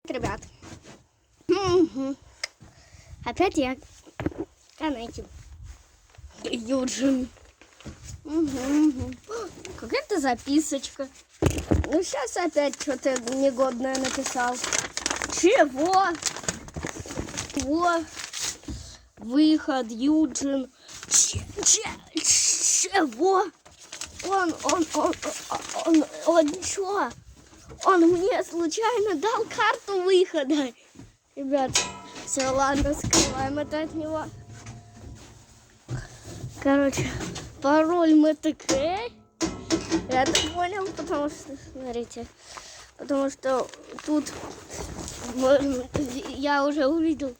ребят. Угу. Опять я канете. Юджин. Угу. Какая-то записочка. Ну, сейчас опять что-то негодное написал. Чего? Выход, Юджин. Чего? Он что? Он мне случайно дал карту выхода. Ребят, все, ладно, скрываем это от него. Короче, пароль МТК. Я так понял, потому что, смотрите, потому что тут я уже увидел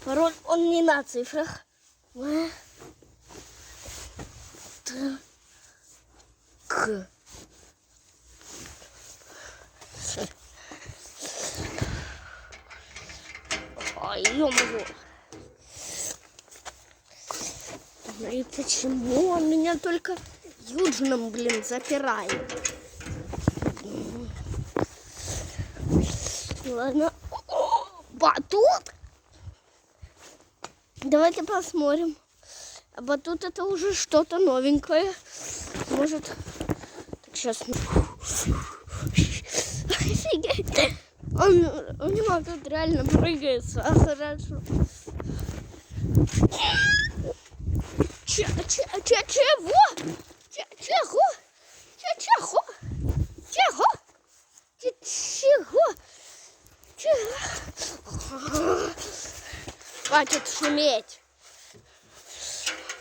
пароль, он не на цифрах. К. Ой, ё-моё. И почему он меня только Юджином, блин, запирает? Ладно. Батут? Давайте посмотрим. А батут это уже что-то новенькое. Может... Так, сейчас... Офигеть. У него тут реально прыгается. А хорошо. Чего? Хватит шуметь.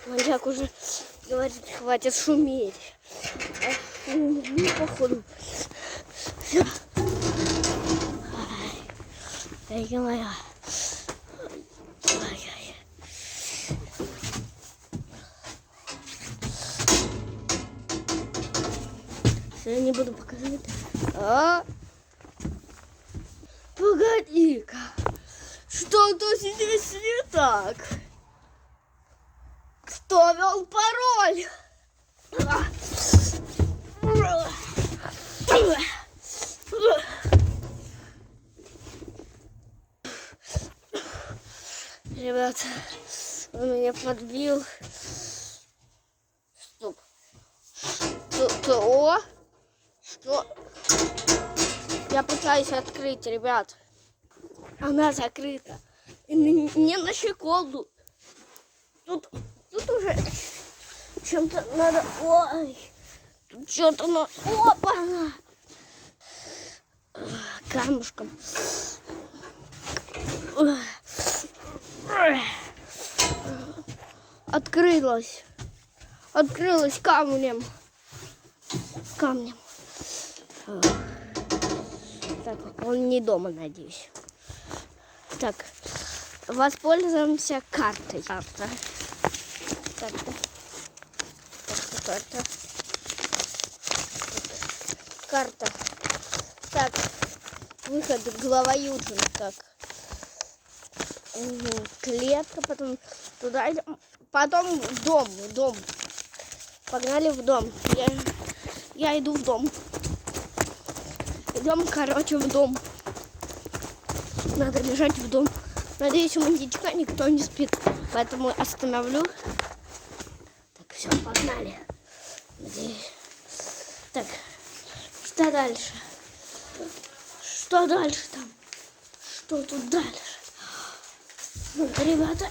Маньяк уже говорит, хватит шуметь. Ну, походу. Все. Ай, моя. Ай-яй. Все, я не буду показывать. Погоди-ка. Что-то здесь не так. Кто ввел пароль? Ребята, он меня подбил. Стоп. Что? Я пытаюсь открыть, ребят. Она закрыта. И не на щеколду. Тут уже чем-то надо... Ой, тут что-то надо... Опа! Камушком. Открылась камнем. Так, он не дома, надеюсь. Так, воспользуемся картой. Карта. Так, выход, глава Юджин. Так. Клетка, потом туда идем. Потом в дом. Погнали в дом. Я иду в дом. Идем, короче, в дом. Надо бежать в дом. Надеюсь, у маньячка никто не спит. Поэтому остановлю. Так, все, погнали. Надеюсь. Так, что дальше? Что дальше там? Что тут дальше? Ну, ребята.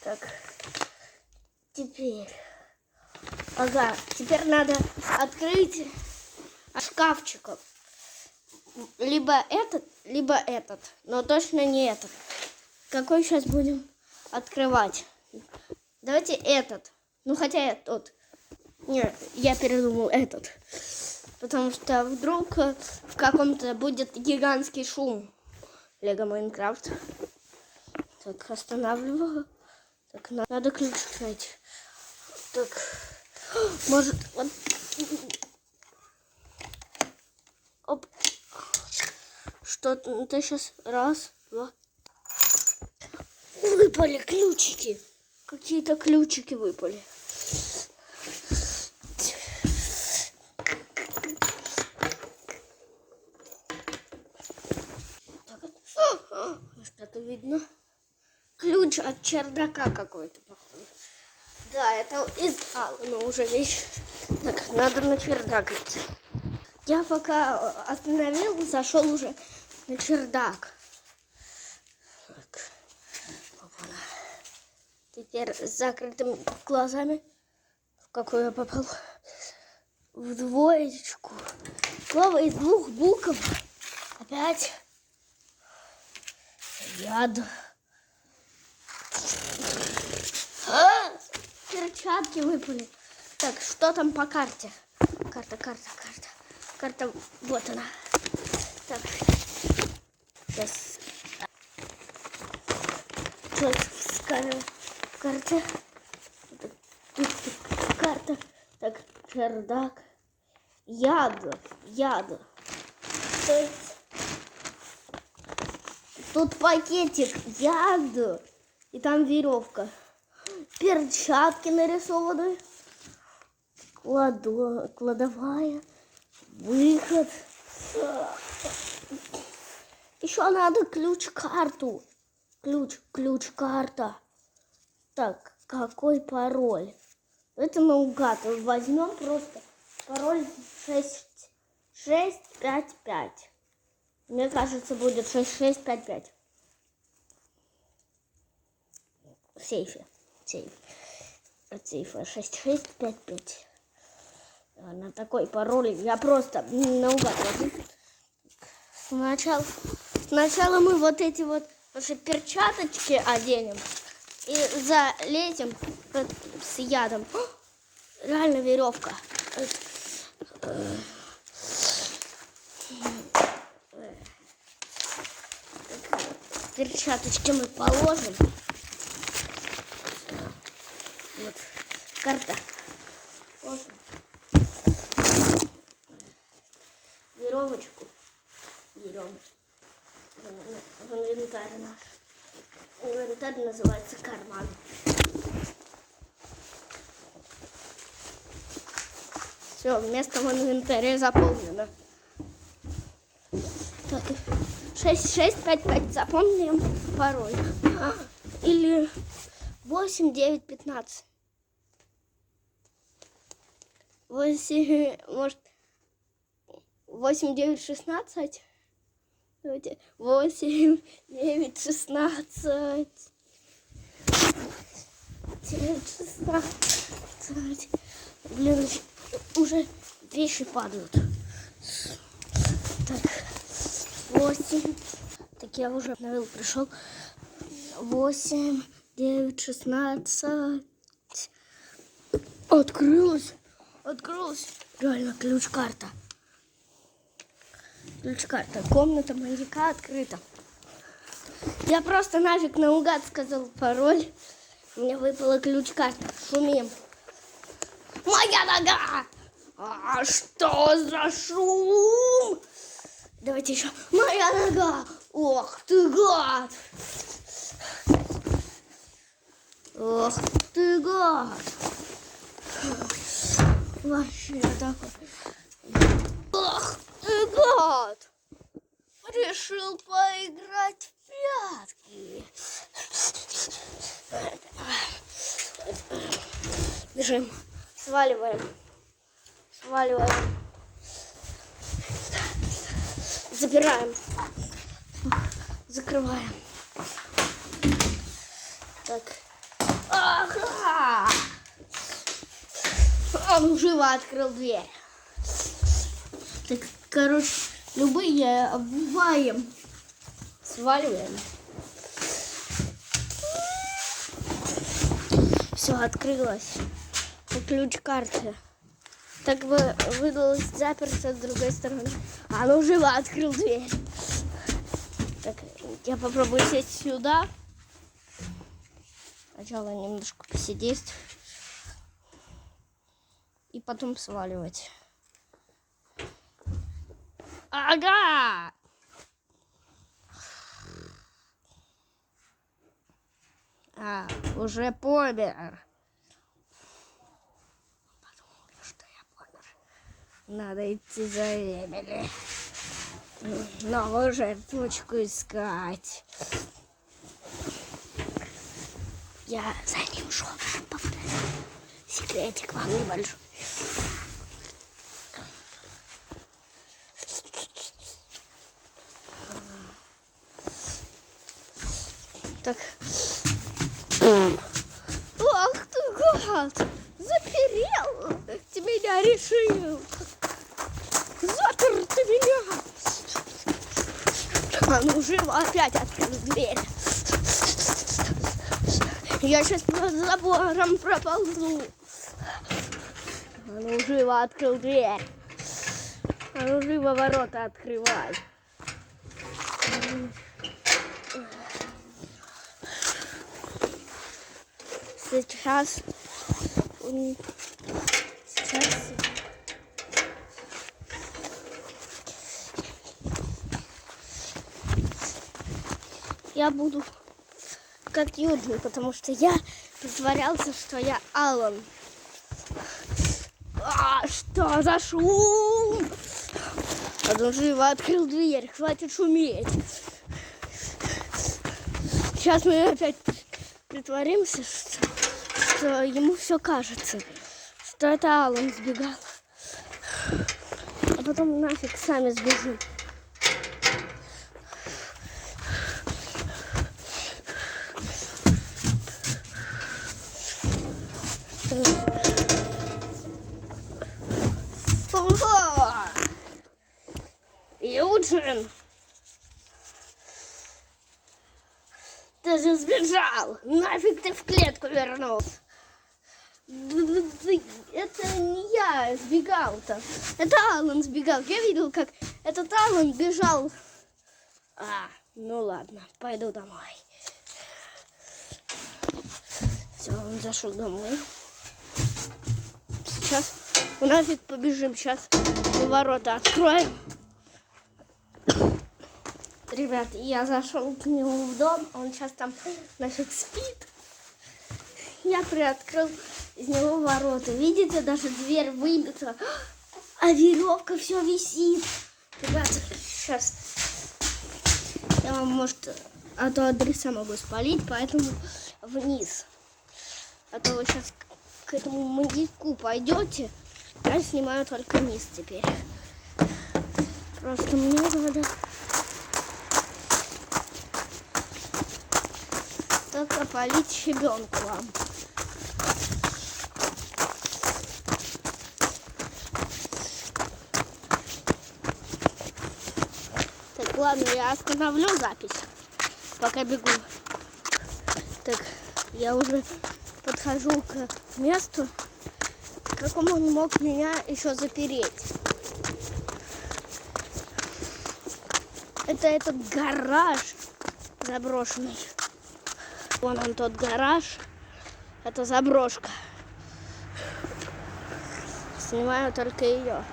Так. Теперь. Ага, теперь надо открыть шкафчиков. Либо этот, но точно не этот. Какой сейчас будем открывать? Давайте этот. Ну, хотя я тот. Нет, я передумал этот. Потому что вдруг в каком-то будет гигантский шум. Лего Майнкрафт. Так, останавливаю. Так, надо ключ найти. Так, может, вот. Оп. Что-то сейчас. Раз, два. Выпали ключики. Какие-то ключики выпали. Что-то видно. Ключ от чердака какой-то, походу. Да, это искал, но уже вещь. Так, надо на чердак идти. Я пока остановил, зашел уже на чердак. Так. Опа-на. Теперь с закрытыми глазами. В какую я попал? В двоечку. Слово из 2 букв. Опять. Яд. Перчатки выпали. Так, что там по карте? Карта, вот она. Так, сейчас. Что в карте? Тут карта. Так, чердак. Яд. То есть тут пакетик яд. И там веревка. Перчатки нарисованы. Кладовая. Выход. Еще надо ключ-карту. Ключ-карта. Так, какой пароль? Это наугад. Возьмем просто пароль 6655. Мне кажется, будет 6655. В сейфе. От сейфа 6655. На такой пароль я просто наугад возьму. Сначала мы вот эти вот наши перчаточки оденем и залезем с ядом. Реально веревка. Перчаточки мы положим. Вот карта. Веревочку берем. В инвентарь наш. Инвентарь называется карман. Все, место в инвентаре заполнено. Так, 6655 запомним пароль. Или 8915. может 8916? Давайте 8916. 916. Блин, уже вещи падают. Так, 8. Так я уже навел, пришел. 8, 9, 16. Открылась. Реально, ключ-карта. Комната маньяка открыта. Я просто нафиг наугад сказал пароль. Мне выпала ключ-карта. Шумим. Моя нога! А что за шум? Давайте еще. Моя нога! Ох ты гад! Ох ты гад! Вообще такой. Ох ты гад! Решил поиграть в прятки. Бежим. Сваливаем. Забираем. Закрываем. Так. Ага! Он живо открыл дверь. Так, короче, любые обуваем. Сваливаем. Все, открылось. Ключ-карты. Так выдалось заперто с другой стороны. А ну живо открыл дверь. Так, я попробую сесть сюда. Сначала немножко посидеть. И потом сваливать. Ага! Уже помер. Подумал, что я помер. Надо идти за Эмили. Новую жертвочку искать. я за ним шел. Секретик вам небольшой. Так. Ах ты, гад! Заперел! Ты меня решил! Запер ты меня! А ну живо, опять открыл дверь. Я сейчас под забором проползу. А ну живо открыл дверь. А ну живо ворота открывай. Сейчас я буду как Юджин, потому что я притворялся, что я Алан. Что за шум? Он живо открыл дверь, хватит шуметь. Сейчас мы опять притворимся, что ему все кажется, что это Алан сбегал. А потом нафиг сами сбежим. Юджин! Ты же сбежал! Нафиг ты в клетку вернулся! Это не я сбегал-то. Это Алан сбегал. Я видел, как этот Алан бежал. Ну ладно, пойду домой. Все, он зашел домой. Сейчас нафиг побежим. Сейчас мы ворота откроем. Ребят, я зашел к нему в дом. Он сейчас там нафиг спит. Я приоткрыл из него ворота. Видите, даже дверь выбита. А веревка все висит. Ребята, сейчас я вам, может, а то адреса могу спалить, поэтому вниз. А то вы сейчас к этому маяку пойдете. Я снимаю только низ теперь. Просто мне надо только полить щебенку вам. Так, ладно, я остановлю запись, пока бегу. Так, я уже подхожу к месту, какому он мог меня еще запереть. Это этот гараж заброшенный. Вон он тот гараж. Это заброшка. Снимаю только ее.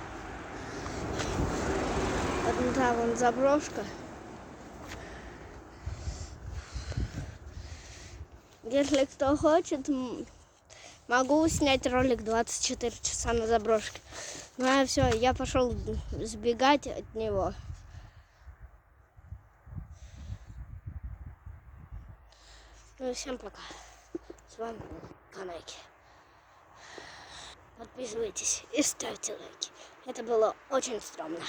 Вот там вон заброшка. Если кто хочет, могу снять ролик 24 часа на заброшке. Ну а все, я пошел сбегать от него. Ну всем пока. С вами был Канайки. Подписывайтесь и ставьте лайки. Это было очень стрёмно.